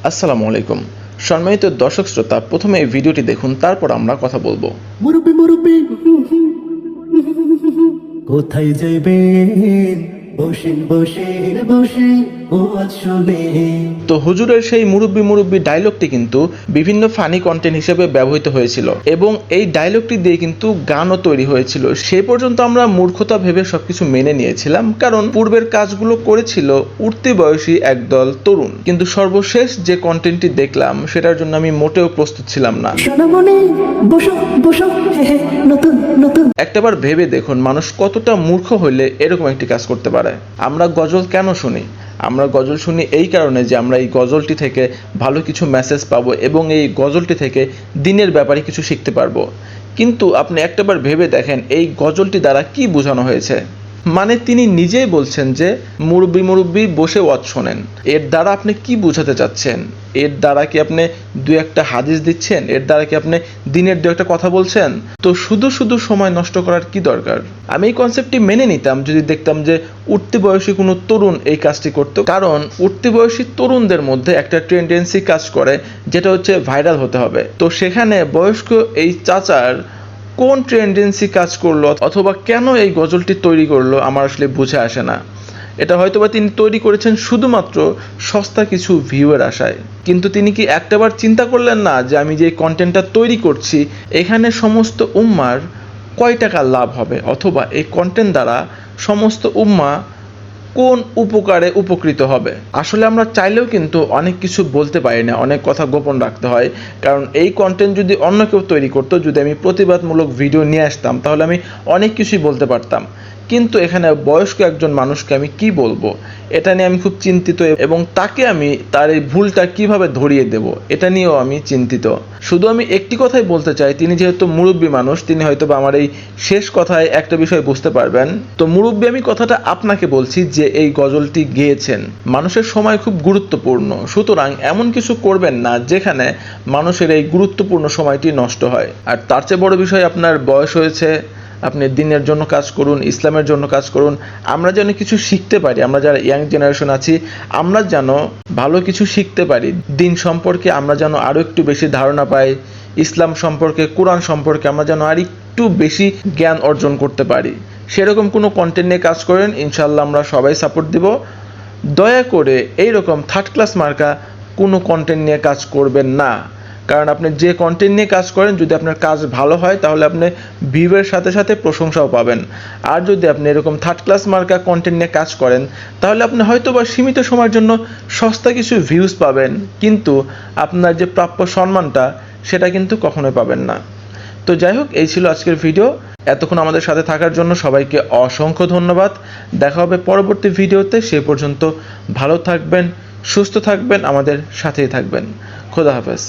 আসসালামু আলাইকুম সম্মানিত দর্শক শ্রোতা, প্রথমে এই ভিডিওটি দেখুন, তারপর আমরা কথা বলবো। মুরব্বি মুরব্বি কোথায় যাইবেন? বসেন বসেন বসে ও আসলে তো হুজুরের সেই মুরব্বি মুরব্বি ডায়লগটি কিন্তু বিভিন্ন ফানি কন্টেন্ট হিসেবে ব্যবহৃত হয়েছিল এবং এই ডায়লগটি দিয়ে কিন্তু গানও তৈরি হয়েছিল। সে পর্যন্ত আমরা মূর্খতা ভেবে সবকিছু মেনে নিয়েছিলাম, কারণ পূর্বের কাজগুলো করেছিল উঠতি বয়সী একদল তরুণ। কিন্তু সর্বশেষ যে কন্টেন্টটি দেখলাম সেটার জন্য আমি মোটেও প্রস্তুত ছিলাম না। সোনামণি বসো বসো, হে হে, নতুন নতুন। একটাবার ভেবে দেখুন, মানুষ কতটা মূর্খ হইলে এরকম একটি কাজ করতে পারে। আমরা গজল কেন শুনি? আমরা গজল শুনি এই কারণে যে আমরা এই গজলটি থেকে ভালো কিছু মেসেজ পাবো এবং এই গজলটি থেকে দিনের ব্যাপারে কিছু শিখতে পারবো। কিন্তু আপনি একটাবার ভেবে দেখেন এই গজলটি দ্বারা কি বোঝানো হয়েছে। মানে তিনি নিজেই বলছেন যে মুরব্বি মুরব্বি বসে ওয়াজ শোনেন। এর দ্বারা আপনি কি বোঝাতে চাচ্ছেন? এর দ্বারা কি আপনি দু একটা হাদিস দিচ্ছেন? এর দ্বারা কি আপনি দিনের দু একটা কথা বলছেন? তো শুধু শুধু সময় নষ্ট করার কি দরকার? আমি এই কনসেপ্টটি মেনে নিতাম যদি দেখতাম যে উঠতি বয়সী কোনো তরুণ এই কাজটি করতো, কারণ উঠতি বয়সী তরুণদের মধ্যে একটা টেন্ডেন্সি কাজ করে, যেটা হচ্ছে ভাইরাল হতে হবে। তো সেখানে বয়স্ক এই চাচার কোন টেন্ডেন্সি কাজ করলো অথবা কেন এই গজলটি তৈরি করলো আমার আসলে বুঝে আসে না। এটা হয়তোবা তিনি তৈরি করেছেন শুধুমাত্র সস্তা কিছু ভিউয়ের আশায়। কিন্তু তিনি কি একটাবার চিন্তা করলেন না যে আমি যে কন্টেন্টটা তৈরি করছি এখানে সমস্ত উম্মার কয় টাকা লাভ হবে, অথবা এই কন্টেন্ট দ্বারা সমস্ত উম্মা কোন উপকারে উপকৃত হবে? আসলে আমরা চাইলেও কিন্তু অনেক কিছু বলতে পারি না, অনেক কথা গোপন রাখতে হয়। কারণ এই কন্টেন্ট যদি অন্য কেউ তৈরি করতো, যদি আমি প্রতিবাদমূলক ভিডিও নিয়ে আসতাম, তাহলে আমি অনেক কিছুই বলতে পারতাম। কিন্তু এখানে বয়স্ক একজন মানুষকে আমি কি বলবো, এটা নিয়ে আমি খুব চিন্তিত এবং তাকে আমি তার এই ভুলটা কিভাবে ধরিয়ে দেব এটা নিয়েও আমি চিন্তিত। শুধু আমি একটি কথাই বলতে চাই, তিনি যেহেতু মুরব্বী মানুষ, তিনি হয়তো আমার এই শেষ কথায় একটা বিষয় বুঝতে পারবেন। তো মুরব্বী, আমি কথাটা আপনাকে বলছি যে এই গজলটি গেয়েছেন, মানুষের সময় খুব গুরুত্বপূর্ণ, সুতরাং এমন কিছু করবেন না যেখানে মানুষের এই গুরুত্বপূর্ণ সময়টি নষ্ট হয়। আর তার চেয়ে বড় বিষয়, আপনার বয়স হয়েছে, আপনি দিনের জন্য কাজ করুন, ইসলামের জন্য কাজ করুন। আমরা যেন কিছু শিখতে পারি, আমরা যারা ইয়াং জেনারেশন আছি আমরা যেন ভালো কিছু শিখতে পারি, দিন সম্পর্কে আমরা যেন আরও একটু বেশি ধারণা পাই, ইসলাম সম্পর্কে, কোরআন সম্পর্কে আমরা যেন আর একটু বেশি জ্ঞান অর্জন করতে পারি। সেরকম কোনো কন্টেন্ট নিয়ে কাজ করেন, ইনশাল্লাহ আমরা সবাই সাপোর্ট দিব। দয়া করে এইরকম থার্ড ক্লাস মার্কা কোনো কন্টেন্ট নিয়ে কাজ করবেন না, কারণ আপনি যে কন্টেন্ট নিয়ে কাজ করেন যদি আপনার কাজ ভালো হয় তাহলে আপনি ভিউয়ের সাথে সাথে প্রশংসাও পাবেন। আর যদি আপনি এরকম থার্ড ক্লাস মার্কা কন্টেন্ট নিয়ে কাজ করেন তাহলে আপনি হয়তো বা সীমিত সময়ের জন্য সস্তা কিছু ভিউজ পাবেন, কিন্তু আপনার যে প্রাপ্য সম্মানটা সেটা কিন্তু কখনোই পাবেন না। তো যাই হোক, এই ছিল আজকের ভিডিও। এতক্ষণ আমাদের সাথে থাকার জন্য সবাইকে অসংখ্য ধন্যবাদ। দেখা হবে পরবর্তী ভিডিওতে। সে পর্যন্ত ভালো থাকবেন, সুস্থ থাকবেন, আমাদের সাথেই থাকবেন। খোদা হাফেজ।